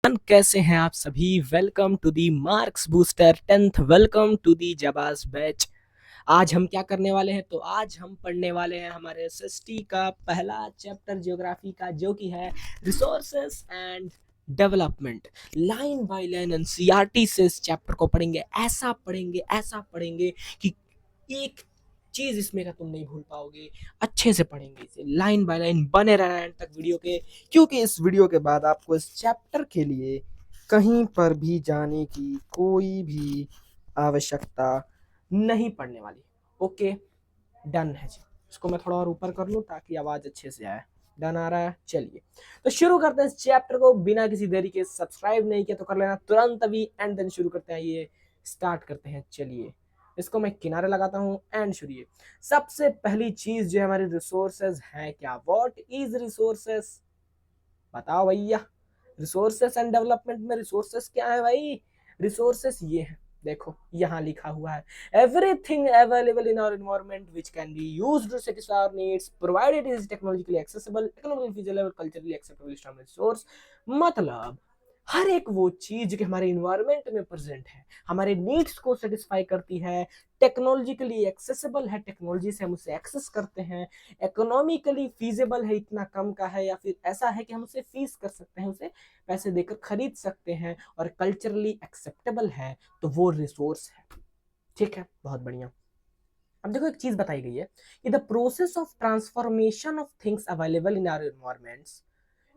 कैसे हैं आप सभी। Welcome to the Marks Booster 10th, welcome to the जबाज बैच। आज हम क्या करने वाले हैं, तो आज हम पढ़ने वाले हैं हमारे एसएसटी का पहला चैप्टर ज्योग्राफी का, जो कि है resources and development. Line by line NCERT से इस चैप्टर को पढ़ेंगे। ऐसा पढ़ेंगे कि एक चीज इसमें का तुम नहीं भूल पाओगे। अच्छे से पढ़ेंगे इसे लाइन बाय लाइन, बने रहना एंड तक वीडियो के, क्योंकि इस वीडियो के बाद आपको इस चैप्टर के लिए कहीं पर भी जाने की कोई भी आवश्यकता नहीं पड़ने वाली। ओके, डन है जी। इसको मैं थोड़ा और ऊपर कर लूँ ताकि आवाज अच्छे से आए। डन आ रहा है, चलिए तो शुरू करते हैं इस चैप्टर को बिना किसी देरी के। सब्सक्राइब नहीं किया तो कर लेना तुरंत अभी, एंड देन शुरू करते हैं। ये स्टार्ट करते हैं, चलिए इसको मैं किनारे लगाता हूँ एंड शुरू। सबसे पहली चीज जो हमारी रिसोर्सेज है, क्या व्हाट इज रिसोर्सेस, बताओ भैया। रिसोर्सेस एंड डेवलपमेंट में रिसोर्सेस क्या है भाई? रिसोर्सेस ये है, देखो यहाँ लिखा हुआ है, everything available in our environment which can be used to satisfy our needs provided is technologically accessible, economically feasible, culturally acceptable resource. मतलब हर एक वो चीज जो हमारे इन्वायरमेंट में प्रेजेंट है, हमारे नीड्स को सेटिस्फाई करती है, टेक्नोलॉजिकली एक्सेसिबल है, टेक्नोलॉजी से हम उसे एक्सेस करते हैं, इकोनॉमिकली फीजिबल है, इतना कम का है, या फिर ऐसा है कि हम उसे फीस कर सकते हैं, उसे पैसे देकर खरीद सकते हैं, और कल्चरली एक्सेप्टेबल है, तो वो रिसोर्स है। ठीक है, बहुत बढ़िया। अब देखो, एक चीज बताई गई है कि the process of transformation of things available in our environments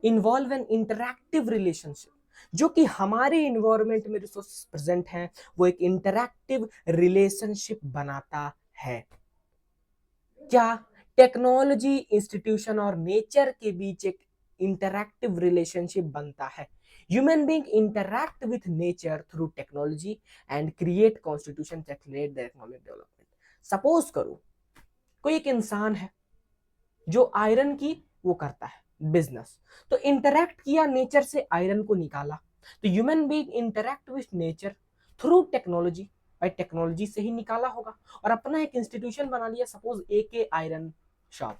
involve an interactive relationship. जो कि हमारे इन्वायरमेंट में रिसोर्सेज प्रेजेंट हैं, वो एक इंटरैक्टिव रिलेशनशिप बनाता है। क्या? टेक्नोलॉजी, इंस्टीट्यूशन और नेचर के बीच एक इंटरैक्टिव रिलेशनशिप बनता है। Human being interact with nature through technology and create constitution that create the economic development. Suppose करो कोई एक इंसान है जो आयरन की वो करता है बिजनेस, तो इंटरैक्ट किया नेचर से, आयरन को निकाला। तो human being interact with nature through technology, भाई टेक्नोलॉजी से ही निकाला होगा, और अपना एक इंस्टीट्यूशन बना लिया, सपोज एके आयरन शॉप।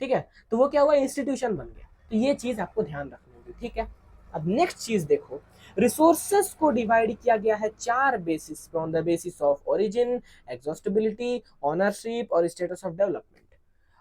ठीक है, तो वो क्या हुआ, इंस्टीट्यूशन बन गया। तो ये चीज आपको ध्यान रखनी होगी। ठीक है, अब नेक्स्ट चीज देखो, रिसोर्सेस को डिवाइड किया गया है 4 बेसिस पे, on the basis of origin, exhaustibility, ownership और स्टेटस ऑफ डेवलपमेंट।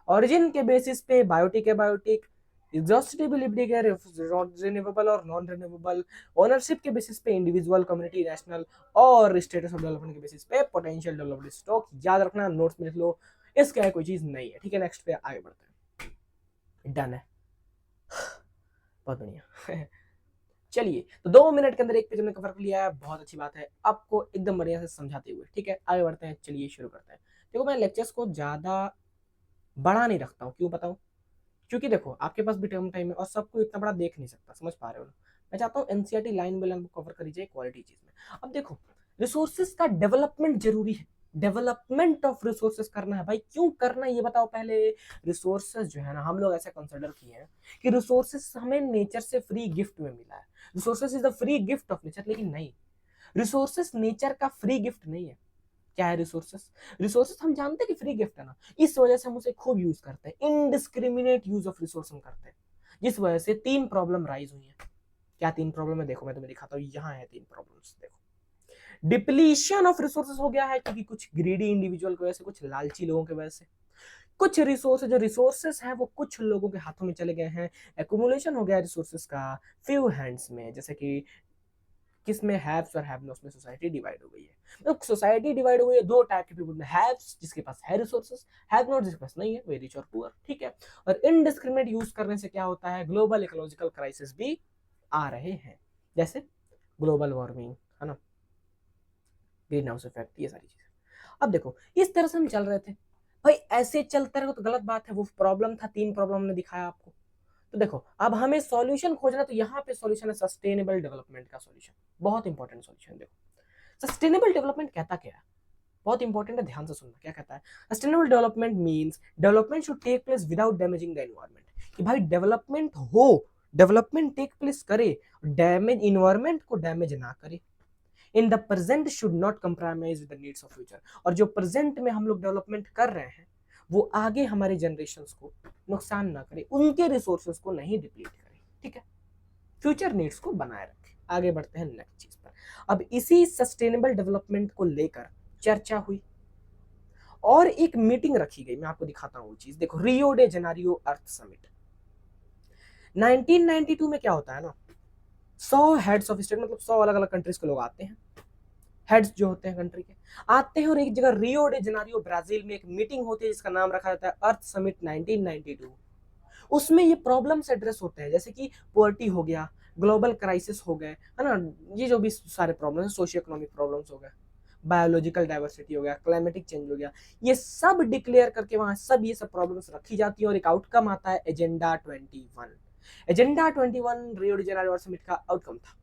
ओरिजिन के बेसिस पे बायोटिक है बायोटिक, एग्जॉस्टिबिलिटी है रिन्यूएबल और नॉन रिन्यूएबल, ओनरशिप के बेसिस पे इंडिविजुअल, कम्युनिटी, नेशनल, और स्टेटस ऑफ डेवलपमेंट के बेसिस पे पोटेंशियल डेवलप्ड स्टॉक। याद रखना, नोट्स में लिख लो, इसका कोई चीज नहीं है। ठीक है, नेक्स्ट पे आगे बढ़ते हैं। डन है, बहुत बढ़िया। चलिए, तो 2 मिनट के अंदर एक पेज में कवर कर लिया है, बहुत अच्छी बात है, आपको एकदम बढ़िया से समझाते हुए। ठीक है, आगे बढ़ते हैं, चलिए शुरू करते हैं। देखो, मैं लेक्चर्स को ज्यादा बड़ा नहीं रखता हूँ, क्यों बताऊँ? क्योंकि देखो, आपके पास भी टर्म टाइम है और सबको इतना बड़ा देख नहीं सकता, समझ पा रहे हो ना? मैं चाहता हूँ NCERT line by line cover करी जाए क्वालिटी चीज में। अब देखो, रिसोर्सेज का डेवलपमेंट जरूरी है, डेवलपमेंट ऑफ रिसोर्सेज करना है भाई। क्यों करना है ये बताओ पहले। रिसोर्सेज जो है ना, हम लोग ऐसा कंसिडर किए हैं कि रिसोर्सेज हमें नेचर से फ्री गिफ्ट में मिला है, resources is the free gift of nature. लेकिन नहीं, रिसोर्सेज नेचर का फ्री गिफ्ट नहीं है। क्या है रिसोर्सेस? रिसोर्सेस हम जानते हैं कि फ्री गिफ्ट है ना, इस वजह से हम उसे खूब यूज करते हैं, इनडिस्क्रिमिनेट यूज ऑफ रिसोर्स हम करते हैं, जिस वजह से 3 प्रॉब्लम राइज हुई है। क्या 3 प्रॉब्लम है? देखो मैं तुम्हें दिखाता हूँ, यहाँ है 3 प्रॉब्लम्स। देखो, डिप्लीशन ऑफ रिसोर्सेस हो गया है, क्योंकि कुछ ग्रीडी इंडिविजुअल की वजह से, कुछ लालची लोगों की वजह से, कुछ रिसोर्सेज जो रिसोर्सेस हैं वो कुछ लोगों के हाथों में चले गए हैं, एक्यूमुलेशन हो गया रिसोर्सेस का फ्यू हैंड्स में, जैसे कि किसमें, हैव्स और हैव नोट्स में सोसाइटी डिवाइड हो गई है। तो सोसाइटी डिवाइड हो गई है 2 टाइप के पीपल में, हैव्स जिसके पास है रिसोर्सेस, हैव नॉट जिसके पास नहीं है, वे रिच और पुअर। ठीक है, और इनडिस्क्रिमिनेट यूज करने से क्या होता है, ग्लोबल इकोलॉजिकल क्राइसिस भी आ रहे हैं, जैसे ग्लोबल वार्मिंग, है ना, ग्रीन हाउस इफेक्ट, ये सारी चीजें। अब देखो, इस तरह से हम चल रहे थे भाई, ऐसे चलते रहे तो गलत बात है। वो प्रॉब्लम था, 3 प्रॉब्लम हमने दिखाया आपको। तो देखो, अब हमें सॉल्यूशन खोजना, तो यहाँ पे सॉल्यूशन है सस्टेनेबल डेवलपमेंट का सॉल्यूशन, बहुत इंपॉर्टेंट सॉल्यूशन। देखो, सस्टेनेबल डेवलपमेंट कहता क्या है, बहुत इंपॉर्टेंट है, ध्यान से सुनना। क्या कहता है? Sustainable development means development should take place without damaging the environment. कि भाई डेवलपमेंट हो, डेवलपमेंट टेक प्लेस करे, डैमेज इन्वायरमेंट को डैमेज ना करे। In the present should not compromise with the needs of future. और जो प्रेजेंट में हम लोग डेवलपमेंट कर रहे हैं, वो आगे हमारे जनरेशंस को नुकसान ना करे, उनके रिसोर्सेज को नहीं डिप्लीट करे। ठीक है, फ्यूचर नीड्स को बनाए रखे। आगे बढ़ते हैं नेक्स्ट चीज पर। अब इसी सस्टेनेबल डेवलपमेंट को लेकर चर्चा हुई और एक मीटिंग रखी गई। मैं आपको दिखाता हूँ वो चीज। देखो, रियो डे जेनेरियो अर्थ समिट 1992 में क्या होता है ना, 100 हेड्स ऑफ स्टेट, मतलब 100 अलग अलग कंट्रीज के लोग आते हैं, हेड्स जो होते हैं कंट्री के आते हैं, और एक जगह रियो डे जेनेरियो ब्राजील में एक मीटिंग होती है जिसका नाम रखा जाता है अर्थ समिट 1992। उसमें ये प्रॉब्लम्स एड्रेस होते हैं, जैसे कि पोवर्टी हो गया, ग्लोबल क्राइसिस हो गए, है ना, ये जो भी सारे प्रॉब्लम्स, सोशियो इकोनॉमिक प्रॉब्लम्स हो गए, बायोलॉजिकल डाइवर्सिटी हो गया, क्लाइमेटिक चेंज हो गया, ये सब डिक्लेयर करके वहां सब ये सब प्रॉब्लम्स रखी जाती है और एक आउटकम आता है agenda 21। Agenda 21 Rio de Janeiro summit का आउटकम था।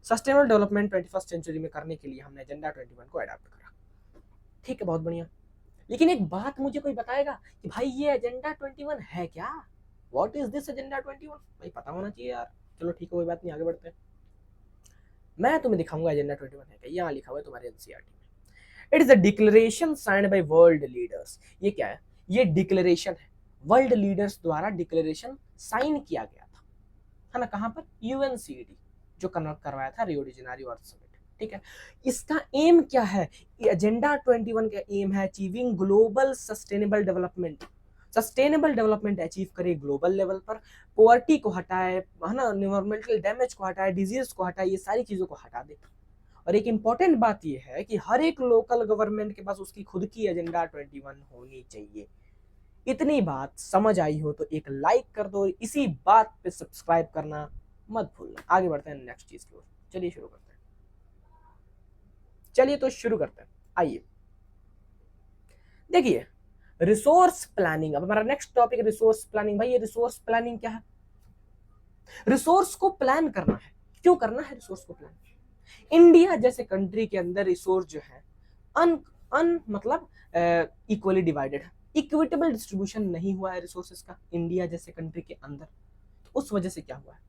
सस्टेनेबल डेवलपमेंट 21st सेंचुरी में करने के लिए हमने एजेंडा 21 को अडॉप्ट करा। ठीक है, बहुत बढ़िया। लेकिन एक बात मुझे कोई बताएगा कि भाई ये एजेंडा 21 है क्या? What is this agenda 21? भाई पता होना चाहिए यार। चलो ठीक है, कोई बात नहीं, आगे बढ़ते हैं। मैं तुम्हें दिखाऊंगा एजेंडा 21 है क्या। यहाँ लिखा हुआ है तुम्हारे एनसीईआरटी में। It is a declaration signed by world leaders. ये क्या है? ये डिक्लेरेशन है, वर्ल्ड लीडर्स द्वारा डिक्लेरेशन साइन किया गया था, है ना, कहां पर? यूएनसीईडी, जो कन्वर्ट करवाया था रियो डी जेनेरियो अर्थ समिट। ठीक है, इसका एम क्या है? एजेंडा 21 का एम है achieving global sustainable development. Sustainable development achieve करे ग्लोबल लेवल पर, पोवर्टी को हटाए, है ना, एनवायरमेंटल डैमेज को हटाए, डिजीज को हटाए, ये सारी चीजों को हटा दे। और एक इंपॉर्टेंट बात यह है कि हर एक लोकल गवर्नमेंट के पास उसकी खुद की एजेंडा 21 होनी चाहिए। इतनी बात समझ आई हो तो एक लाइक कर दो, इसी बात पे सब्सक्राइब करना मत भूलना। आगे बढ़ते हैं नेक्स्ट चीज की ओर। चलिए शुरू करते हैं। चलिए तो शुरू करते हैं, आइए। देखिए, रिसोर्स प्लानिंग, अब हमारा नेक्स्ट टॉपिक रिसोर्स प्लानिंग। भाई ये रिसोर्स प्लानिंग क्या है? रिसोर्स को प्लान करना है। क्यों करना है रिसोर्स को प्लान? इंडिया जैसे कंट्री के अंदर रिसोर्स जो है अन मतलब इक्वली डिवाइडेड है, इक्विटेबल डिस्ट्रीब्यूशन नहीं हुआ है रिसोर्सेज का इंडिया जैसे कंट्री के अंदर। तो उस वजह से क्या हुआ है,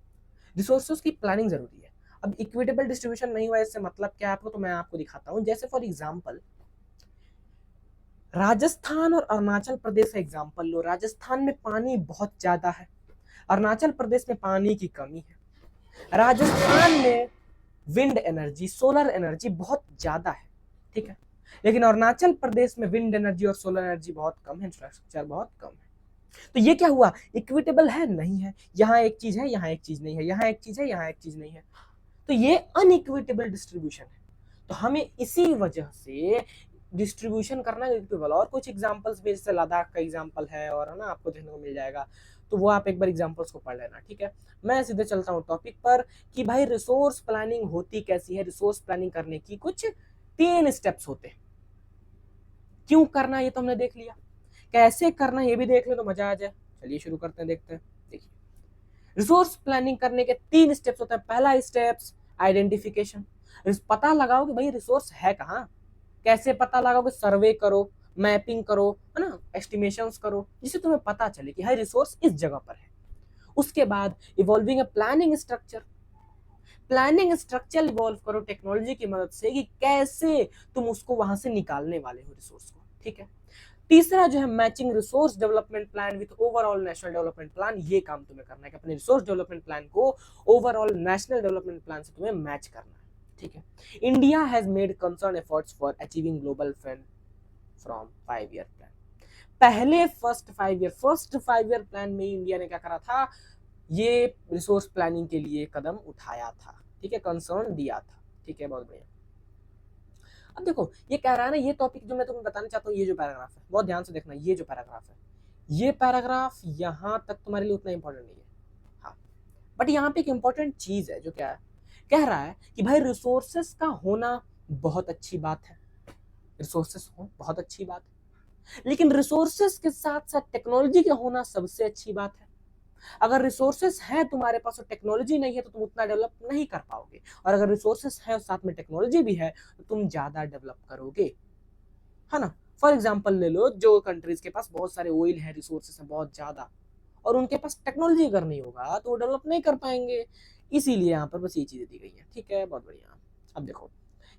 रिसोर्सेज की प्लानिंग जरूरी है। अब इक्विटेबल डिस्ट्रीब्यूशन नहीं हुआ है, इससे मतलब क्या है आपको, तो मैं आपको दिखाता हूं। जैसे फॉर एग्जांपल राजस्थान और अरुणाचल प्रदेश का एग्जांपल लो। राजस्थान में पानी बहुत ज्यादा है, अरुणाचल प्रदेश में पानी की कमी है। राजस्थान में विंड एनर्जी, सोलर एनर्जी बहुत ज्यादा है, ठीक है, लेकिन अरुणाचल प्रदेश में विंड एनर्जी और सोलर एनर्जी बहुत कम है, इंफ्रास्ट्रक्चर बहुत कम है। तो ये क्या हुआ, इक्विटेबल है? नहीं है। यहाँ एक चीज है, यहाँ एक चीज नहीं है, यहाँ एक चीज है, यहाँ एक चीज नहीं है। तो ये अनइक्विटेबल डिस्ट्रीब्यूशन है। तो हमें इसी वजह से डिस्ट्रीब्यूशन करना इक्विटेबल। और कुछ एग्जांपल्स भी, जैसे लद्दाख का एग्जांपल है, और है ना, आपको देखने को मिल जाएगा, तो वो आप एक बार एग्जांपल्स को पढ़ लेना। ठीक है, मैं सीधे चलता हूँ टॉपिक पर कि भाई रिसोर्स प्लानिंग होती कैसी है। रिसोर्स प्लानिंग करने की कुछ 3 स्टेप्स होते हैं। क्यों करना ये तो हमने देख लिया, कैसे करना ये भी देख ले तो मजा आ जाए। चलिए शुरू करते हैं, देखते हैं। देखिए, रिसोर्स प्लानिंग करने के 3 स्टेप्स होते हैं। पहला स्टेप्स आइडेंटिफिकेशन, पता लगाओ कि भाई रिसोर्स है कहाँ। कैसे पता लगाओगे? सर्वे करो, मैपिंग करो, है ना, एस्टिमेशंस करो, जिससे तुम्हें पता चले कि हाई रिसोर्स इस जगह पर है। उसके बाद evolving a planning structure, planning structure evolve करो टेक्नोलॉजी की मदद से कि कैसे तुम उसको वहां से निकालने वाले हो रिसोर्स को। ठीक है, तीसरा जो है matching resource development plan with overall national development plan. ये काम तुम्हें करना है कि अपने रिसोर्स डेवलपमेंट प्लान को ओवरऑल नेशनल डेवलपमेंट प्लान से तुम्हें मैच करना है। ठीक है, India has made concern efforts for achieving global fund from 5 year plan. पहले फर्स्ट 5 ईयर प्लान में इंडिया ने क्या करा था, ये रिसोर्स प्लानिंग के लिए कदम उठाया था। ठीक है, कंसर्न दिया था। ठीक है, बहुत बढ़िया। अब देखो, ये कह रहा है ना, ये टॉपिक जो मैं तुम्हें बताना चाहता हूँ, ये जो पैराग्राफ है बहुत ध्यान से देखना। ये जो पैराग्राफ है, ये पैराग्राफ यहाँ तक तुम्हारे लिए उतना इंपॉर्टेंट नहीं है, हाँ, बट यहाँ पे एक इंपॉर्टेंट चीज है जो क्या है, कह रहा है कि भाई रिसोर्सेस का होना बहुत अच्छी बात है, रिसोर्सेस हो बहुत अच्छी बात है, लेकिन रिसोर्सेस के साथ साथ टेक्नोलॉजी का होना सबसे अच्छी बात है। अगर रिसोर्सेस है तुम्हारे पास और टेक्नोलॉजी नहीं है तो तुम उतना डेवलप नहीं कर पाओगे, और अगर रिसोर्सेस है और साथ में टेक्नोलॉजी भी है तो तुम ज्यादा डेवलप करोगे, है ना। फॉर एग्जाम्पल ले लो, जो कंट्रीज के पास बहुत सारे ऑयल है, रिसोर्सेस है बहुत ज्यादा, और उनके पास टेक्नोलॉजी अगर नहीं होगा तो वो डेवलप नहीं कर पाएंगे। इसीलिए यहाँ पर बस ये चीजें दी गई है। ठीक है, बहुत बढ़िया। अब देखो,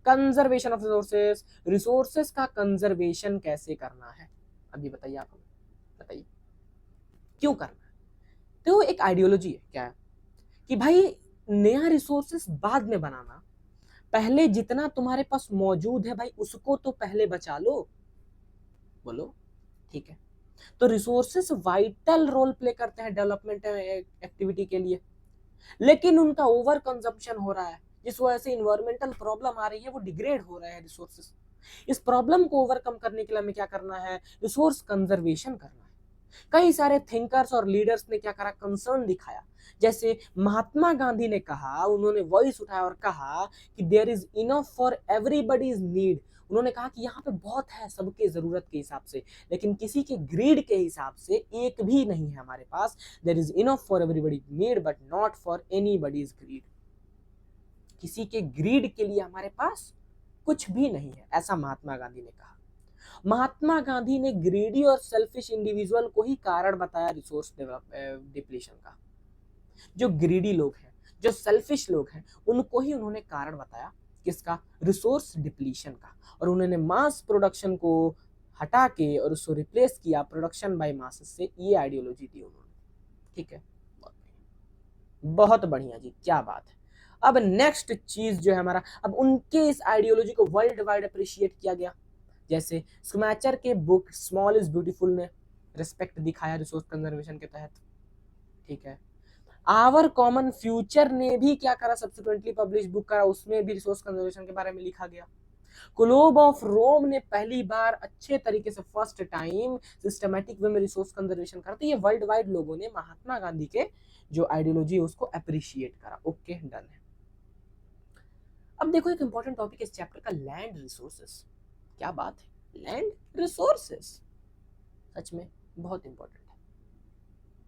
कंजर्वेशन ऑफ रिसोर्सेस, रिसोर्सेस का कंजर्वेशन कैसे करना है, अभी बताइए आप हमें, बताइए क्यों करना है। तो एक आइडियोलॉजी है क्या है कि भाई नया रिसोर्सेस बाद में बनाना, पहले जितना तुम्हारे पास मौजूद है भाई उसको तो पहले बचा लो। बोलो ठीक है। तो रिसोर्सेस वाइटल रोल प्ले करते हैं डेवलपमेंट एक्टिविटी के लिए, लेकिन उनका ओवर कंजम्पशन हो रहा है, जिस वजह से इन्वायरमेंटल प्रॉब्लम आ रही है, वो डिग्रेड हो रहे हैं रिसोर्सेस। इस प्रॉब्लम को ओवरकम करने के लिए हमें क्या करना है, रिसोर्स कंजर्वेशन करना है। कई सारे थिंकर्स और लीडर्स ने क्या करा, कंसर्न दिखाया। जैसे महात्मा गांधी ने कहा, उन्होंने वॉइस उठाया और कहा कि there is enough for everybody's need. उन्होंने कहा कि यहाँ पे बहुत है सबके जरूरत के हिसाब से, लेकिन किसी के ग्रीड के हिसाब से एक भी नहीं है हमारे पास। There is enough for everybody need but not for anybody's greed. किसी के ग्रीड के लिए हमारे पास कुछ भी नहीं है, ऐसा महात्मा गांधी ने कहा। महात्मा गांधी ने ग्रीडी और सेल्फिश इंडिविजुअल को ही कारण बताया रिसोर्स डिप्लीशन का। जो ग्रीडी लोग हैं, जो सेल्फिश लोग हैं, उनको ही उन्होंने कारण बताया, किसका, रिसोर्स डिप्लीशन का। और उन्होंने मास प्रोडक्शन को हटा के और उसको रिप्लेस किया प्रोडक्शन बाय मासेस से, ये आइडियोलॉजी दी उन्होंने। ठीक है, बहुत बढ़िया जी, क्या बात है। अब नेक्स्ट चीज जो है हमारा, अब उनके इस आइडियोलॉजी को वर्ल्ड वाइड अप्रिशिएट किया गया। जैसे स्मैचर के बुक स्मॉल इज ब्यूटीफुल ने रिस्पेक्ट दिखाया रिसोर्स कंजर्वेशन के तहत। ठीक है, आवर कॉमन फ्यूचर ने भी क्या करा, सब्सिक्वेंटली पब्लिश बुक करा, उसमें भी रिसोर्स कंजर्वेशन के बारे में लिखा गया। क्लोब ऑफ रोम ने पहली बार अच्छे तरीके से फर्स्ट टाइम सिस्टमैटिक वे में रिसोर्स कंजर्वेशन करा। तो ये वर्ल्ड वाइड लोगों ने महात्मा गांधी के जो आइडियोलॉजी है उसको अप्रिशिएट करा। ओके, डन है। अब देखो एक इंपॉर्टेंट टॉपिक इस चैप्टर का, लैंड रिसोर्सेस। क्या बात है, लैंड रिसोर्सेस सच में बहुत इंपॉर्टेंट है।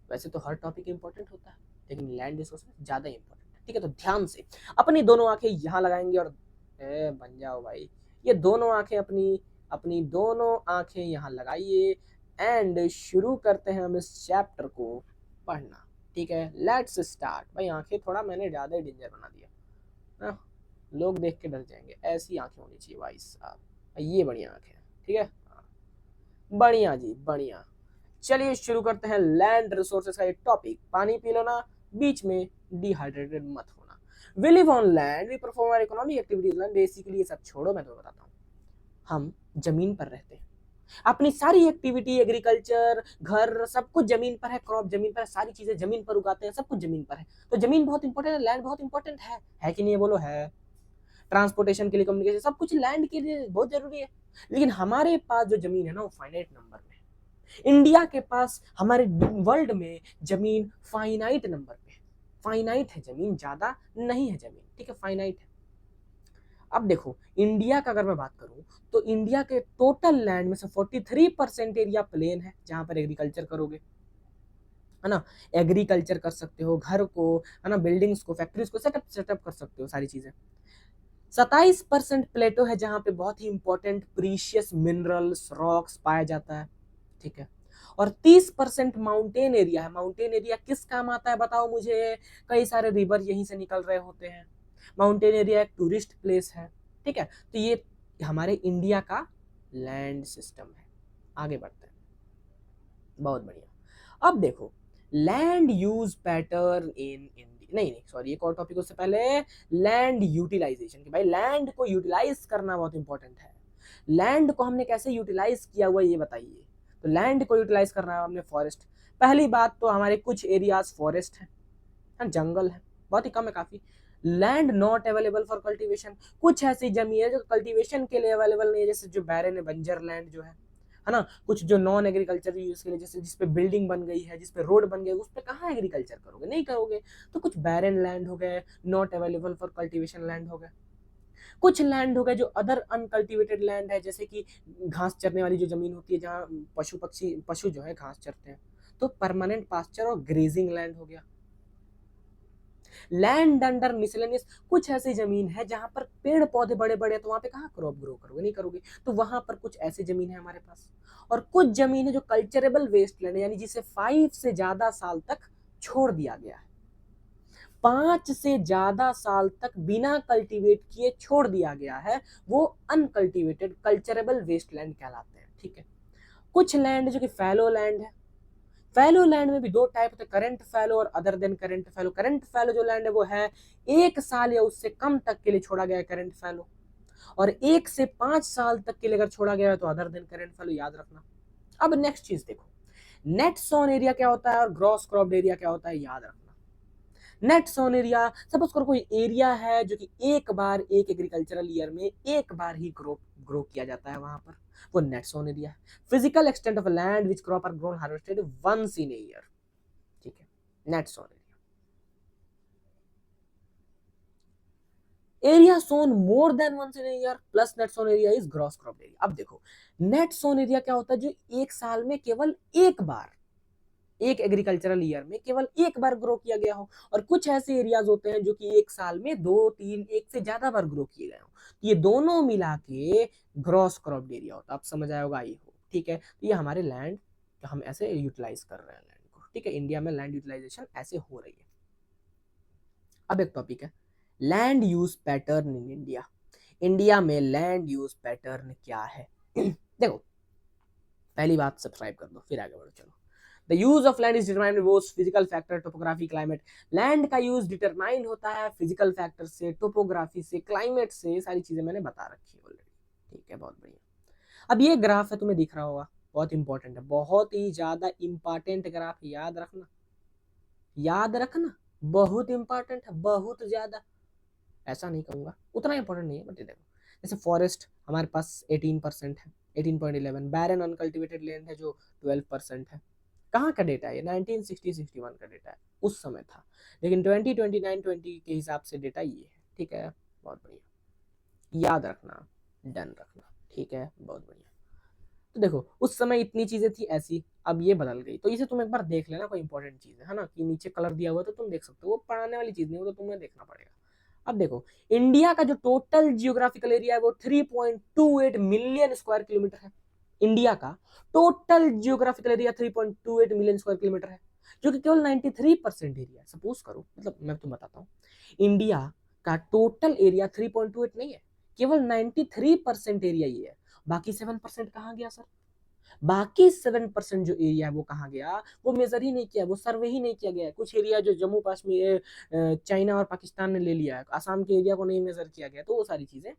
वैसे तो हर टॉपिक इंपॉर्टेंट होता है, लेकिन लैंड रिसोर्सेस ज्यादा इंपॉर्टेंट है। ठीक है, तो ध्यान से अपनी दोनों आंखें यहाँ लगाएंगे और बन जाओ भाई, ये दोनों आंखें अपनी अपनी दोनों आंखें यहाँ लगाइए एंड शुरू करते हैं हम इस चैप्टर को पढ़ना। ठीक है, लेट्स स्टार्ट। भाई आंखें थोड़ा मैंने ज्यादा ही डेंजर बना दिया ना, लोग देख के डर जाएंगे, ऐसी आंखें होनी चाहिए भाई साहब। ये बढ़िया आंखें, ठीक है, बढ़िया जी बढ़िया। चलिए शुरू करते हैं लैंड रिसोर्सेज का ये टॉपिक। पानी पी लो ना, बीच में डिहाइड्रेटेड मत होना। We live on land, we perform our economic activities land. Basically ये सब छोड़ो, मैं तुम्हें बताता हूँ। हम जमीन पर रहते हैं, अपनी सारी एक्टिविटी, एग्रीकल्चर, घर, सब कुछ जमीन पर है, क्रॉप जमीन पर है, सारी चीजें जमीन पर उगाते हैं, सब कुछ जमीन पर है। तो जमीन बहुत इंपॉर्टेंट है, लैंड बहुत इंपॉर्टेंट है कि नहीं, बोलो है। ट्रांसपोर्टेशन के लिए, कम्युनिकेशन, सब कुछ लैंड के लिए बहुत जरूरी है। लेकिन हमारे पास जो जमीन है ना, वो फाइनाइट नंबर में है। इंडिया के पास हमारे वर्ल्ड में जमीन फाइनाइट नंबर पे है। फाइनाइट है जमीन, ज्यादा नहीं है जमीन। ठीक है, फाइनाइट है। अब देखो इंडिया का अगर मैं बात करूं, तो इंडिया के टोटल लैंड में से 43% एरिया प्लेन है, जहां पर एग्रीकल्चर करोगे, है ना। एग्रीकल्चर कर सकते हो, घर को, है ना, बिल्डिंग्स को, फैक्ट्रीज को सेटअप कर सकते हो, सारी चीजें। 27% प्लेटो है, जहां पे बहुत ही इंपॉर्टेंट प्रीशियस मिनरल्स, रॉक्स पाया जाता है। ठीक है, और 30% माउंटेन एरिया है। माउंटेन एरिया किस काम आता है बताओ मुझे, कई सारे रिवर यहीं से निकल रहे होते हैं। माउंटेन एरिया एक टूरिस्ट प्लेस है। ठीक है, तो ये हमारे इंडिया का लैंड सिस्टम है। आगे बढ़ते हैं, बहुत बढ़िया। अब देखो land use pattern in India, नहीं सॉरी, एक और टॉपिक उससे पहले, लैंड यूटिलाइजेशन की। भाई लैंड को यूटिलाइज करना बहुत इंपॉर्टेंट है। लैंड को हमने कैसे यूटिलाइज किया हुआ ये बताइए। तो लैंड को यूटिलाइज करना है हमने फॉरेस्ट। पहली बात तो हमारे कुछ एरियाज फॉरेस्ट है, जंगल है, बहुत ही कम है काफी। Land not available for cultivation, कुछ ऐसी जमीन है जो कल्टीवेशन के लिए अवेलेबल नहीं है, जैसे जो बैरन है, बंजर लैंड जो है ना। कुछ जो नॉन एग्रीकल्चर यूज के लिए, जैसे जिसपे बिल्डिंग बन गई है, जिसपे रोड बन गई, उस पे कहाँ एग्रीकल्चर करोगे, नहीं करोगे। तो कुछ बैरन लैंड हो गए, not available for cultivation land हो गए। कुछ लैंड हो गए जो अदर अनकल्टिवेटेड लैंड है, जैसे कि घास चरने वाली जो जमीन होती है, जहाँ पशु जो है घास चरते हैं, तो परमानेंट पास्चर और ग्रेजिंग लैंड हो गया। लैंड अंडर मिसलेनियस, कुछ ऐसी जमीन है जहां पर पेड़ पौधे बड़े बड़े, तो वहां पे कहाँ क्रॉप ग्रो करोगे, नहीं करोगे। तो वहां पर कुछ ऐसी जमीन है हमारे पास। और कुछ जमीन है जो कल्चरेबल वेस्ट लैंड है, यानी जिसे 5 से ज्यादा साल तक छोड़ दिया गया है। 5 से ज्यादा साल तक बिना कल्टीवेट किए छोड़ दिया गया है, वो अनकल्टीवेटेड कल्चरेबल वेस्ट लैंड कहलाते हैं। ठीक है, कुछ लैंड जो कि फैलो लैंड है। फैलो लैंड में भी दो टाइप होते हैं, करंट फैलो और other than current fallow. Current fallow जो लैंड है वो है 1 साल या उससे कम तक के लिए छोड़ा गया है करंट फैलो, और 1 से 5 साल तक के लिए अगर छोड़ा गया है तो अदर देन करंट फैलो, याद रखना। अब नेक्स्ट चीज देखो, नेट सोन एरिया क्या होता है और ग्रॉस क्रॉप्ड एरिया क्या होता है, याद रखना। नेट सोन एरिया, सपोज करो कोई एरिया है जो कि एक बार एक एग्रीकल्चरल ईयर में एक बार ही ग्रो किया जाता है, वहां पर वो नेट सोन एरिया है। Physical extent of land which crop are grown harvested once in a year, ठीक है, net sown area. Area sown more than once in year plus net sown area is gross crop area. अब देखो, net sown area क्या होता है, जो एक साल में केवल एक बार, एक एग्रीकल्चरल ईयर में केवल एक बार ग्रो किया गया हो, और कुछ ऐसे एरियाज होते हैं जो कि एक साल में दो तीन एक से ज्यादा बार ग्रो किए गए हो, ये दोनों मिला के ग्रॉस क्रॉप एरिया होता है। आप समझ आया होगा, आई हो, ठीक है। तो ये हमारे लैंड, हम ऐसे यूटिलाइज कर रहे हैं लैंड को, ठीक है, इंडिया में लैंड यूटिलाइजेशन ऐसे हो रही है। अब एक टॉपिक है land use pattern in India. India में लैंड यूज पैटर्न क्या है? देखो, पहली बात सब्सक्राइब कर दो, फिर आगे बढ़ो। चलो, the use of land is determined by physical factor, topography, climate. Land का यूज डिटरमाइंड होता है फिजिकल फैक्टर से, टोपोग्राफी से, क्लाइमेट से, सारी चीजें मैंने बता रखी है ऑलरेडी, ठीक है, बहुत बढ़िया। अब ये ग्राफ है, तुम्हें दिख रहा होगा, बहुत इंपॉर्टेंट है, बहुत ही ज्यादा इंपॉर्टेंट ग्राफ, याद रखना, याद रखना, बहुत इंपॉर्टेंट है, बहुत ज्यादा। ऐसा नहीं कहूंगा, उतना इंपॉर्टेंट नहीं है, बट देखो, जैसे फॉरेस्ट हमारे पास 18% है, 18.11, बैरन अनकल्टिवेटेड लैंड है जो 12% है। कहाँ का डेटा है ये? 1960-61 का डेटा है, उस समय था, लेकिन 2029-20 के हिसाब से डेटा ये है, ठीक है, बहुत बढ़िया, याद रखना, डन रखना, ठीक है, बहुत बढ़िया। तो देखो, उस समय इतनी चीजें थी ऐसी, अब ये बदल गई, तो इसे तुम एक बार देख लेना, कोई इंपॉर्टेंट चीज है ना, कि नीचे कलर दिया हुआ तो तुम देख सकते हो, वो पढ़ाने वाली चीज नहीं, वो तो तुम्हें देखना पड़ेगा। अब देखो, इंडिया का जो टोटल जियोग्राफिकल एरिया है वो 3.28 मिलियन स्क्वायर किलोमीटर है। इंडिया का total geographical area 3.28 million square kilometre है, जो कि केवल 93% एरिया है। सपोज करो, मतलब मैं तुम्हें बताता हूँ, इंडिया का टोटल एरिया 3.28 नहीं है, केवल 93% एरिया ये है, बाकी 7% कहाँ गया सर? बाकी 7% जो एरिया है वो कहाँ गया? वो मेजर ही नहीं किया, वो सर्वे ही नहीं किया गया है। कुछ एरिया जो जम्मू कश्मीर, चाइना और पाकिस्तान ने ले लिया है, आसाम के एरिया को नहीं मेजर किया गया, तो वो सारी चीजें,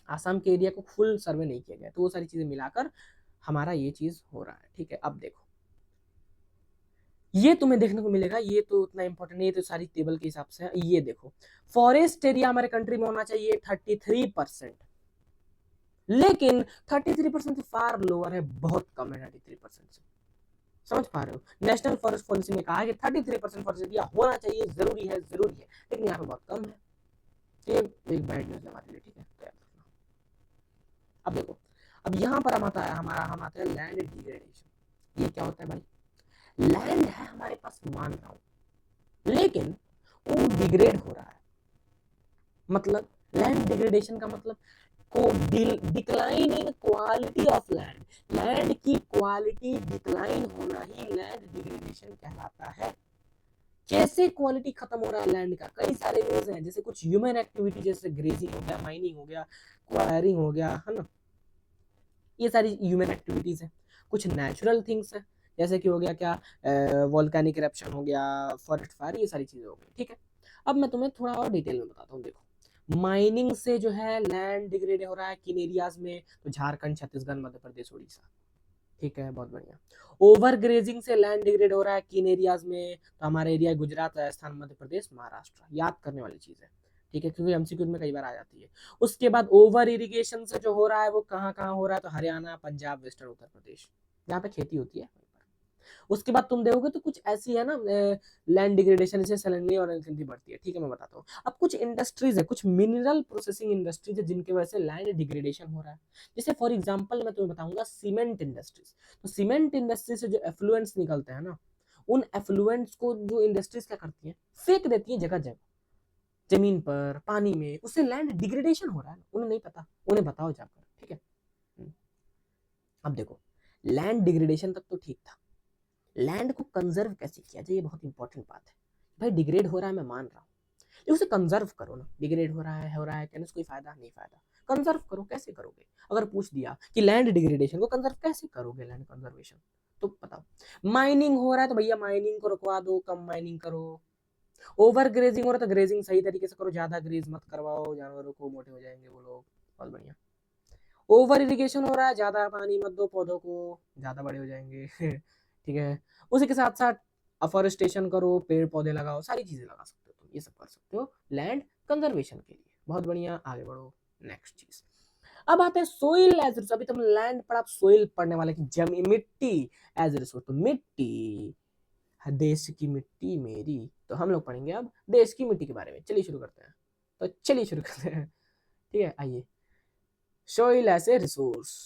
आसाम के एरिया को फुल सर्वे नहीं किया गया, तो वो सारी चीजें मिलाकर हमारा ये चीज हो रहा है, ठीक है। अब देखो, ये तुम्हें देखने को मिलेगा, ये तो उतना इंपॉर्टेंट नहीं है, तो सारी टेबल के हिसाब से है। ये देखो, फॉरेस्ट एरिया हमारे कंट्री में होना चाहिए 33%, लेकिन 33% से फार लोअर है, बहुत कम है 33% से। समझ पा रहे हो? नेशनल फॉरेस्ट पॉलिसी ने कहा है कि 33% फॉरेस्ट एरिया होना चाहिए, जरूरी है, जरूरी है, लेकिन यहाँ पे बहुत कम है। ये एक बैड न्यूज है हमारे लिए, ठीक है, तो याद रखना। अब देखो, अब यहाँ पर हम आता है, हम आते हैं लैंड डिग्रेडेशन। ये क्या होता है भाई? लैंड है हमारे पास, मान रहा हूँ, लेकिन वो डिग्रेड हो रहा है। मतलब लैंड डिग्रेडेशन का मतलब को decline in quality of land, land की क्वालिटी डिक्लाइन होना ही लैंड डिग्रेडेशन कहलाता है। कैसे क्वालिटी खत्म हो रहा है लैंड का? कई सारे वेज हैं, जैसे कुछ ह्यूमन एक्टिविटी, जैसे ग्रेजिंग हो गया, माइनिंग हो गया, क्वायरिंग हो गया, है ना, ये सारी ह्यूमन एक्टिविटीज है। कुछ नेचुरल थिंग्स है, जैसे कि हो गया क्या, वोल्केनिक इरप्शन हो गया, फॉरेस्ट फायर, ये सारी चीजें हो गई, ठीक है। अब मैं तुम्हें थोड़ा और डिटेल में बताता हूँ। देखो, माइनिंग से जो है लैंड डिग्रेड हो रहा है किन एरियाज में, तो झारखंड, छत्तीसगढ़, मध्य प्रदेश, उड़ीसा, ठीक है, बहुत बढ़िया। ओवर ग्रेजिंग से लैंड डिग्रेड हो रहा है किन एरियाज में, तो हमारा एरिया गुजरात, राजस्थान, मध्य प्रदेश, महाराष्ट्र, याद करने वाली चीज है, ठीक है, क्योंकि एमसीक्यू में कई बार आ जाती है। उसके बाद ओवर इरिगेशन से जो हो रहा है वो कहाँ कहाँ हो रहा है, तो हरियाणा, पंजाब, वेस्टर्न उत्तर प्रदेश, जहाँ पे खेती होती है। उसके बाद तुम देखोगे तो कुछ ऐसी है ना, लैंड डिग्रेडेशन से सैलिनिटी और एल्कलिनिटी बढ़ती है, ठीक है, मैं बताता हूँ। अब कुछ इंडस्ट्रीज है, कुछ मिनरल प्रोसेसिंग इंडस्ट्रीज है, जिनकी वजह से लैंड डिग्रेडेशन हो रहा है। जैसे फॉर एग्जांपल मैं तुम्हें बताऊंगा सीमेंट इंडस्ट्रीज। तो सीमेंट इंडस्ट्री से जो एफ्लुएंट्स निकलते हैं ना, उन एफ्लुएंट्स को जो इंडस्ट्रीज क्या करती है, फेंक देती है जगह जगह, जमीन पर, पानी में, उससे लैंड डिग्रेडेशन हो रहा है। उन्हें नहीं पता, उन्हें बताओ जाकर, ठीक है। अब देखो, लैंड डिग्रेडेशन तक तो ठीक था, लैंड को कंजर्व कैसे किया जाए, ये बहुत इंपॉर्टेंट बात है। भाई डिग्रेड हो रहा है, मैं मान रहा हूँ, लेकिन उसे कंजर्व करो ना। डिग्रेड हो रहा है, कहने से कोई फायदा नहीं, फायदा कंजर्व करो, कैसे करोगे? अगर पूछ दिया कि लैंड डिग्रेडेशन को कंजर्व कैसे करोगे, लैंड कंजर्वेशन, तो बताओ माइनिंग हो रहा है तो भैया माइनिंग को रुकवा दो, कम माइनिंग करो। ओवर ग्रेजिंग हो रहा है तो ग्रेजिंग सही तरीके से करो, ज्यादा ग्रेज मत करवाओ, जानवरों को मोटे हो जाएंगे वो लोग। बहुत बढ़िया। ओवर इरिगेशन हो रहा है, ज्यादा पानी मत दो पौधों को, ज्यादा बड़े हो जाएंगे ठीक है। उसी के साथ साथ अफॉरेस्टेशन करो, पेड़ पौधे लगाओ, सारी चीजें लगा सकते हो तुम, ये सब कर सकते हो लैंड कंजर्वेशन के लिए। बहुत बढ़िया, आगे बढ़ो। नेक्स्ट चीज, अब आते हैं सोइल एज रिसोर्स। अभी तुम लैंड पर आप सोइल पढ़ने वाले की जमीन, मिट्टी एज रिसोर्स। तो मिट्टी, देश की मिट्टी मेरी, तो हम लोग पढ़ेंगे अब देश की मिट्टी के बारे में। चलिए शुरू करते हैं। तो चलिए शुरू करते हैं, ठीक है। आइए, soil as a resource.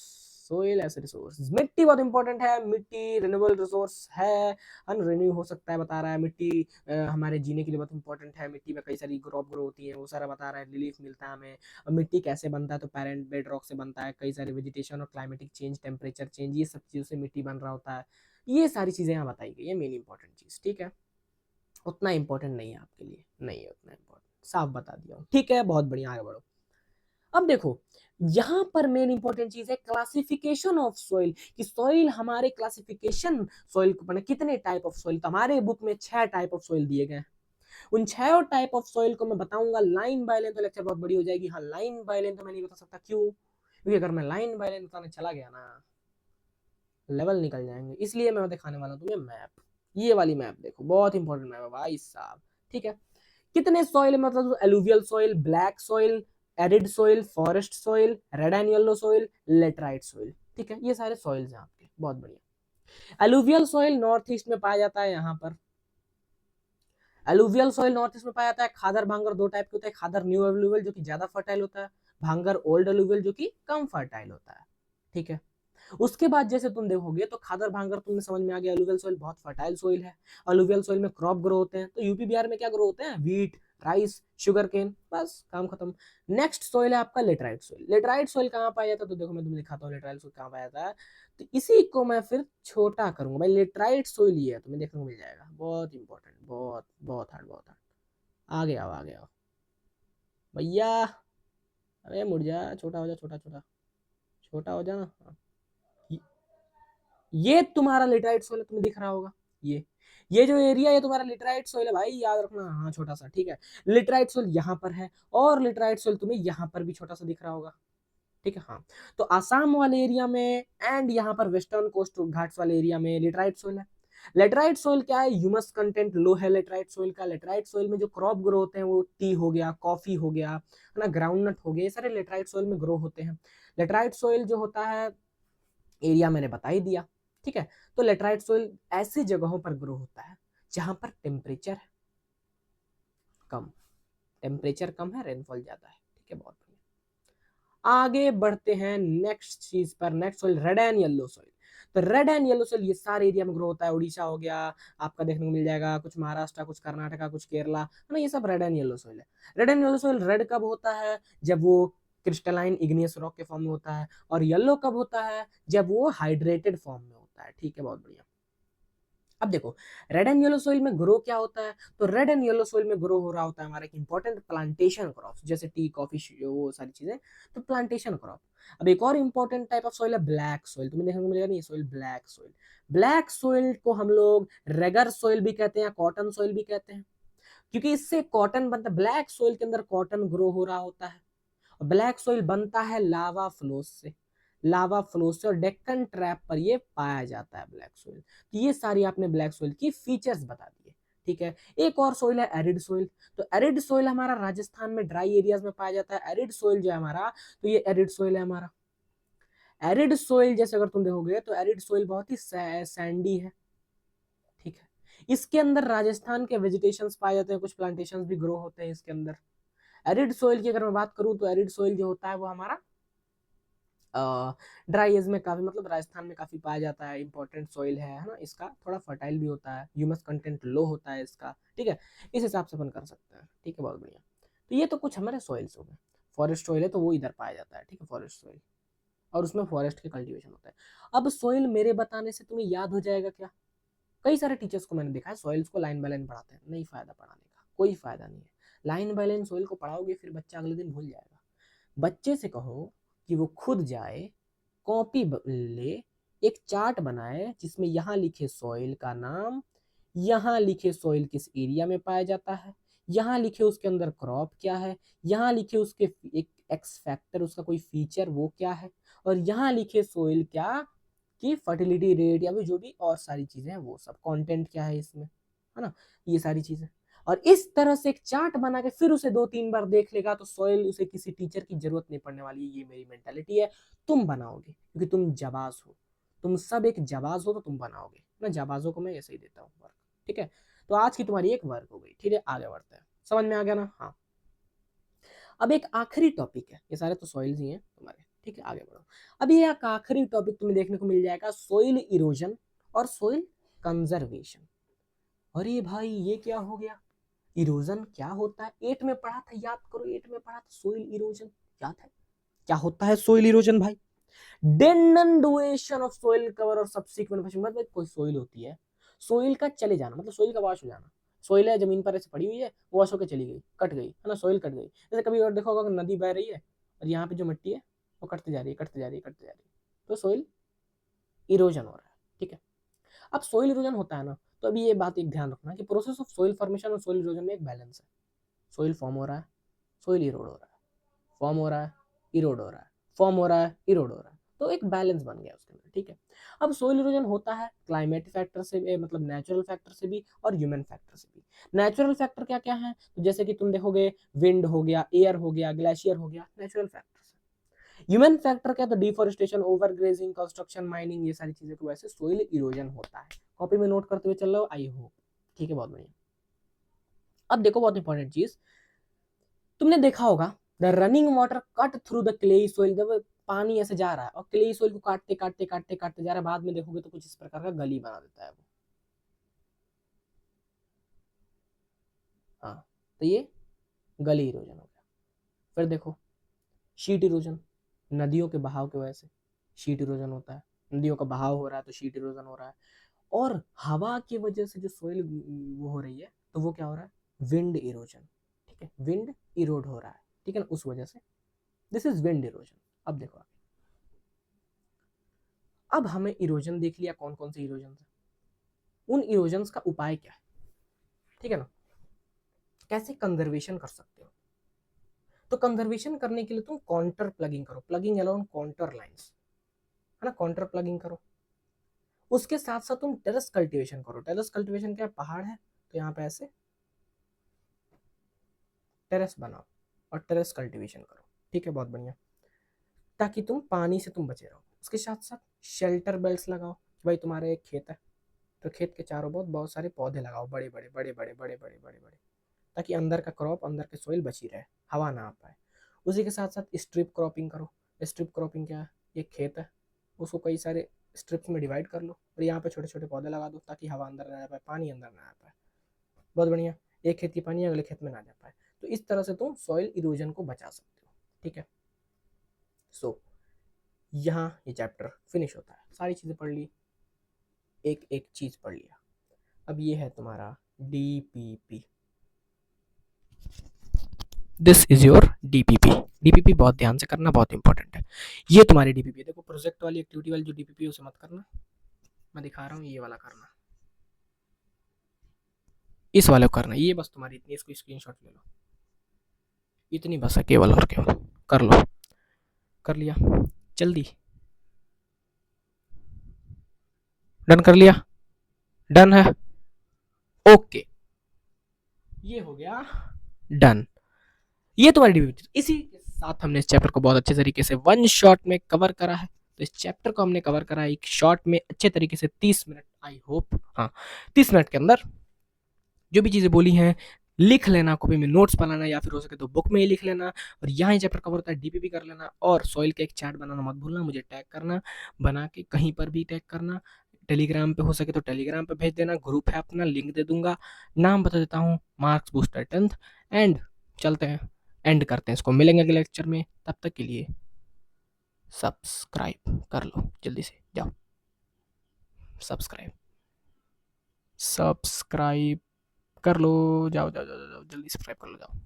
Soil as a resource, मिट्टी बहुत इंपॉर्टेंट है। मिट्टी रिन्यूएबल रिसोर्स है, अनरिन्यू हो सकता है बता रहा है। मिट्टी हमारे जीने के लिए बहुत इंपॉर्टेंट है। मिट्टी में कई सारी क्रॉप ग्रो होती है, वो सारा बता रहा है। रिलीफ मिलता है हमें। और मिट्टी कैसे बनता है, तो पैरेंट बेड रॉक से बनता है। कई सारे वेजिटेशन और क्लाइमेटिक चेंज, टेम्परेचर चेंज, ये सब चीज़ों से मिट्टी बन रहा होता है। ये सारी चीज़ें यहाँ बताई गई है, मेन इंपॉर्टेंट चीज़, ठीक है। उतना इंपॉर्टेंट नहीं है आपके लिए, नहीं है उतना इंपॉर्टेंट, साफ बता दिया हूँ, ठीक है। बहुत बढ़िया, आगे बढ़ो। अब देखो, यहां पर मेन इंपॉर्टेंट चीज है क्लासिफिकेशन ऑफ सॉइल, कि सॉइल हमारे क्लासिफिकेशन, सॉइल को पढ़ना। कितने टाइप ऑफ सॉइल, तो हमारे बुक में 6 टाइप ऑफ सॉइल दिए गए हैं। उन 6 टाइप ऑफ सॉइल को मैं बताऊंगा लाइन बाय लाइन, तो लेक्चर बहुत बड़ी हो जाएगी। हाँ, लाइन बाय लाइन तो मैं नहीं बता सकता, क्यों? क्योंकि अगर मैं लाइन बाय लाइन बताने चला गया ना, लेवल निकल जाएंगे। इसलिए मैं दिखाने वाला हूं तुम्हें मैप। ये वाली मैप देखो, बहुत इंपॉर्टेंट मैप है भाई साहब, ठीक है। कितने सॉइल, मतलब alluvial soil, black soil, arid soil, forest soil, red and yellow soil, laterite soil, ठीक है। ये सारे सॉइल्स हैं आपके, बहुत बढ़िया। एलुवियल सॉइल नॉर्थ ईस्ट में पाया जाता है, यहाँ पर एलुवियल सॉइल नॉर्थ ईस्ट में पाया जाता है। खादर भांगर दो टाइप के होते हैं, खादर न्यू एलुवियल जो कि ज्यादा फर्टाइल होता है, भांगर ओल्ड एलुवियल जो कि कम फर्टाइल होता है, ठीक है। उसके बाद जैसे तुम देखोगे तो खादर भांगर तुम्हें समझ में आ गया, अलुवियल सॉइल बहुत फर्टाइल सॉइल है। अलुवियल सॉइल में क्रॉप ग्रो होते हैं, तो यूपी बिहार में क्या ग्रो होते हैं, व्हीट, राइस, शुगर केन, बस काम खत्म। नेक्स्ट सॉइल है आपका लेटराइट सॉइल। लेटराइट सॉइल कहाँ पाया जाता है, तो देखो मैं तुम्हें दिखाता हूँ लेटराइट सॉइल कहाँ पाया जाता है। तो इसी को मैं फिर छोटा करूंगा भाई, लेटराइट सॉइल ही है, तुम्हें देखने को मिल जाएगा। बहुत इंपॉर्टेंट, बहुत बहुत हार्ड, बहुत हार्ड। आगे आओ, आगे आओ भैया। अरे मुड़ जा, छोटा हो जा, छोटा छोटा छोटा हो जा ना। हाँ। ये तुम्हारा लिटराइट सोइल है, तुम्हें दिख रहा होगा। ये जो एरिया है तुम्हारा लिटराइट सोइल है भाई, याद रखना। हाँ, छोटा सा, ठीक है। लिटराइट सोइल यहाँ पर है, और लिटराइट सोइल तुम्हें यहाँ पर भी छोटा सा दिख रहा होगा, ठीक है। हाँ, तो आसाम वाले एरिया में एंड यहाँ पर वेस्टर्न कोस्ट घाट्स वाले एरिया में लेटराइट सोइल है। लेटराइट सोइल क्या है, ह्यूमस कंटेंट लो है लेटराइट सोइल का। लेटराइट सोइल में जो क्रॉप ग्रो होते हैं वो टी हो गया, कॉफी हो गया, है ना, ग्राउंडनट हो गया, ये सारे लेटराइट सोइल में ग्रो होते हैं। लेटराइट सोइल जो होता है, एरिया मैंने बता ही दिया, ठीक है। तो लेटराइट सोइल ऐसी जगहों पर ग्रो होता है जहां पर टेम्परेचर कम, टेम्परेचर कम है, रेनफॉल ज्यादा है, ठीक है। बहुत बढ़िया, आगे बढ़ते हैं नेक्स्ट चीज पर। Next soil red and yellow soil. तो रेड एंड येलो सोइल ये सारे एरिया में ग्रो होता है। उड़ीसा हो गया आपका, देखने को मिल जाएगा, कुछ महाराष्ट्र, कुछ कर्नाटका, कुछ केरला, है ना, ये सब रेड एंड येलो सोइल है। Red and yellow soil red कब होता है, जब वो क्रिस्टलाइन इग्नियस रॉक के फॉर्म में होता है। और येलो कब होता है, जब वो हाइड्रेटेड फॉर्म में होता है, ठीक है। बहुत बढ़िया। अब देखो, रेड एंड येलो सोइल में ग्रो क्या होता है, तो रेड एंड येलो सोइल में ग्रो हो रहा होता है हमारा एक इंपॉर्टेंट प्लांटेशन क्रॉप, जैसे टी, कॉफी, वो सारी चीजें, तो प्लांटेशन क्रॉप। अब एक और इंपॉर्टेंट टाइप ऑफ सोइल है ब्लैक सोइल, तुम्हें देखने को मिलेगा नहीं, soil black soil. Black soil को हम लोग रेगर सोइल भी कहते हैं, कॉटन सोइल भी कहते हैं, क्योंकि इससे कॉटन बनता है। ब्लैक सोइल के अंदर कॉटन ग्रो हो रहा होता है। ब्लैक सोइल बनता है लावा फ्लो से, लावा फ्लो से, और डेक्कन ट्रैप पर ये पाया जाता है ब्लैक सोइल। तो ये सारी आपने ब्लैक सोइल की फीचर्स बता दिए, ठीक है। एक और सोइल है एरिड सोइल। तो एरिड सोइल हमारा राजस्थान में ड्राई एरियाज में पाया जाता है। एरिड सोइल जो है हमारा, तो ये एरिड सोइल है हमारा। एरिड सोइल जैसे अगर तुम देखोगे तो एरिड सोइल बहुत ही सैंडी है, ठीक है। इसके अंदर राजस्थान के वेजिटेशन पाए जाते हैं, कुछ प्लांटेशन भी ग्रो होते हैं इसके अंदर। एरिड सोइल की अगर मैं बात करूं तो एरिड सोइल जो होता है वो हमारा ड्राई एज में काफी, मतलब राजस्थान में काफी पाया जाता है। इंपॉर्टेंट सॉइल है ना, इसका थोड़ा फर्टाइल भी होता है, ह्यूमस कंटेंट लो होता है इसका, ठीक है। इस हिसाब से अपन कर सकते हैं, ठीक है। बहुत बढ़िया। तो ये तो कुछ हमारे सॉइल्स हो गए। फॉरेस्ट सॉइल है तो वो इधर पाया जाता है, ठीक है, फॉरेस्ट सॉइल, और उसमें फॉरेस्ट के कल्टीवेशन होता है। अब सॉइल मेरे बताने से तुम्हें याद हो जाएगा क्या? कई सारे टीचर्स को मैंने देखा है सॉइल्स को लाइन बाय लाइन पढ़ाते हैं, नहीं फायदा पढ़ाने का, कोई फायदा नहीं है। लाइन बाय लाइन सॉइल को पढ़ाओगे फिर बच्चा अगले दिन भूल जाएगा। बच्चे से कहो कि वो खुद जाए, कॉपी ले, एक चार्ट बनाए जिसमें यहाँ लिखे सॉइल का नाम, यहाँ लिखे सॉइल किस एरिया में पाया जाता है, यहाँ लिखे उसके अंदर क्रॉप क्या है, यहाँ लिखे उसके एक एक्स फैक्टर, उसका कोई फीचर वो क्या है, और यहाँ लिखे सॉइल क्या कि फर्टिलिटी रेट या फिर जो भी और सारी चीजें हैं वो सब, कंटेंट क्या है इसमें, है ना, ये सारी चीजें। और इस तरह से एक चार्ट बना के फिर उसे 2-3 बार देख लेगा तो सॉइल उसे किसी टीचर की जरूरत नहीं पड़ने वाली है। ये मेरी मेंटालिटी है, तुम बनाओगे क्योंकि तुम जाबाज हो, तुम सब एक जाबाज हो तो तुम बनाओगे ना। जाबाजों को मैं ऐसे ही देता हूँ वर्क, ठीक है। तो आज की तुम्हारी एक वर्क हो गई, ठीक है, आगे बढ़ते हैं। समझ में आ गया ना? हाँ। अब एक आखिरी टॉपिक है, ये सारे तो सॉइल्स ही हैं तुम्हारे, ठीक है, आगे बढ़ो। अब ये एक आखिरी टॉपिक तुम्हें देखने को मिल जाएगा, सॉइल इरोजन और सॉइल कंजर्वेशन। अरे भाई ये क्या हो गया, इरोजन क्या होता है? 8 में पढ़ा था, याद करो, 8 में पढ़ा था सॉइल इरोजन, याद है क्या होता है सॉइल इरोजन भाई? डेनडुएशन ऑफ सॉइल कवर और सब्सिक्वेंट, मतलब कोई सॉइल होती है, सॉइल का चले जाना, मतलब सॉइल का वॉश हो जाना। सॉइल है जमीन पर ऐसे पड़ी हुई है, वॉश होकर चली गई, कट गई, है ना, सॉइल कट गई। जैसे कभी और देखा होगा नदी बह रही है और यहाँ पे जो मिट्टी है वो कटती जा रही है, कटती जा रही है, कटती जा रही है, तो सॉइल इरोजन हो रहा है, ठीक है। अब सॉइल इरोजन होता है ना, तो अभी ये बात एक ध्यान रखना कि प्रोसेस ऑफ सॉइल फॉर्मेशन और सॉइल इरोजन में एक बैलेंस है। सॉइल फॉर्म हो रहा है, सॉइल इरोड हो रहा है, फॉर्म हो रहा है, इरोड हो रहा है, फॉर्म हो रहा है, इरोड हो रहा है, तो एक बैलेंस बन गया उसके अंदर, ठीक है। अब सोइल इरोजन होता है क्लाइमेट फैक्टर से, मतलब नेचुरल फैक्टर से भी और ह्यूमन फैक्टर से भी। नेचुरल फैक्टर क्या क्या है, तो जैसे कि तुम देखोगे विंड हो गया, एयर हो गया, ग्लेशियर हो गया, नेचुरल फैक्टर से। ह्यूमन फैक्टर क्या, तो डिफोरेस्टेशन, ओवरग्रेजिंग, कंस्ट्रक्शन, माइनिंग, ये सारी चीजों की वजह से सोइल इरोजन होता है। कॉपी में नोट करते हुए चल रहे हो, आई होप, ठीक है, बहुत बढ़िया। अब देखो बहुत इंपॉर्टेंट चीज, तुमने देखा होगा the running water cut through the clayey soil, जब पानी ऐसे जा रहा है और क्लेई सोइल को काटते काटते काटते काटते जा रहा है, बाद में देखोगे तो कुछ इस प्रकार का गली बना देता है वो। हाँ, तो ये गली इरोजन हो गया। फिर देखो शीट इरोजन, नदियों के बहाव की वजह से शीट इरोजन होता है, नदियों का बहाव हो रहा है तो शीट इरोजन हो रहा है। और हवा की वजह से जो सोइल वो हो रही है तो वो क्या हो रहा है, विंड इरोजन, ठीक है, विंड इरोड हो रहा है, ठीक है ना, उस वजह से दिस इज विंड इरोजन। अब देखो आगे। अब हमें इरोजन देख लिया, कौन कौन से इरोजन है, उन इरोजन का उपाय क्या है, ठीक है ना, कैसे कंजर्वेशन कर सकते हो। तो कंजर्वेशन करने के लिए तुम काउंटर प्लगिंग करो, प्लगिंग अलोंग काउंटर लाइंस, है ना, काउंटर प्लगिंग करो। उसके साथ साथ तुम टेरेस कल्टीवेशन करो। टेरेस कल्टीवेशन क्या, पहाड़ है तो यहाँ पे ऐसे टेरेस बनाओ और टेरेस कल्टीवेशन करो, ठीक है, बहुत बढ़िया, ताकि तुम पानी से तुम बचे रहो। उसके साथ साथ शेल्टर बेल्ट्स लगाओ, भाई तुम्हारे एक खेत है तो खेत के चारों बहुत बहुत सारे पौधे लगाओ, बड़े बड़े बड़े बड़े बड़े बड़े बड़े बड़े, ताकि अंदर का क्रॉप, अंदर के सोइल बची रहे, हवा ना आ पाए। उसी के साथ साथ स्ट्रिप क्रॉपिंग करो। स्ट्रिप क्रॉपिंग क्या है, ये खेत है उसको कई सारे स्ट्रिप्स में डिवाइड कर लो और यहाँ पे छोटे छोटे पौधे लगा दो ताकि हवा अंदर ना आ पाए, पानी अंदर ना आ पाए। बहुत बढ़िया, एक खेत की पानी अगले खेत में ना जा पाए, तो इस तरह से तुम सॉइल इरोजन को बचा सकते हो, ठीक है। सो यहाँ ये चैप्टर फिनिश होता है, सारी चीज़ें पढ़ ली, एक एक चीज़ पढ़ लिया। अब ये है तुम्हारा DPP, this is your DPP. DPP बहुत ध्यान से करना, बहुत इंपॉर्टेंट है। ये तुम्हारी डीपीपी, देखो प्रोजेक्ट वाली एक्टिविटी वाली जो डीपीपी है उसे मत करना, मैं दिखा रहा हूँ, ये वाला करना, इस वाले को करना, ये बस तुम्हारी इतनी, इसको स्क्रीनशॉट ले लो, इतनी बस है केवल और केवल, कर लो, कर लिया, जल्दी, डन कर लिया, डन है, ओके, ये हो गया डन। ये तुम्हारी डीपीपी। इसी के साथ हमने इस चैप्टर को बहुत अच्छे तरीके से वन शॉट में कवर करा है। तो इस चैप्टर को हमने कवर करा एक शॉट में अच्छे तरीके से, 30 मिनट, आई होप, हाँ 30 मिनट के अंदर जो भी चीज़ें बोली हैं लिख लेना, कॉपी में नोट्स बनाना या फिर हो सके तो बुक में ही लिख लेना, और यहाँ चैप्टर कवर होता है डीपीपी कर लेना। और सॉइल का एक चार्ट बनाना मत भूलना, मुझे टैग करना, बना के कहीं पर भी टैग करना, टेलीग्राम पे हो सके तो टेलीग्राम पे भेज देना, ग्रुप है अपना, लिंक दे दूंगा, नाम बता देता हूँ, मार्क्स बूस्टर 10th। एंड चलते हैं, एंड करते हैं इसको, मिलेंगे अगले लेक्चर में, तब तक के लिए सब्सक्राइब कर लो, जल्दी से जाओ, सब्सक्राइब सब्सक्राइब कर लो, जाओ जाओ जाओ जाओ, जल्दी सब्सक्राइब कर लो, जाओ।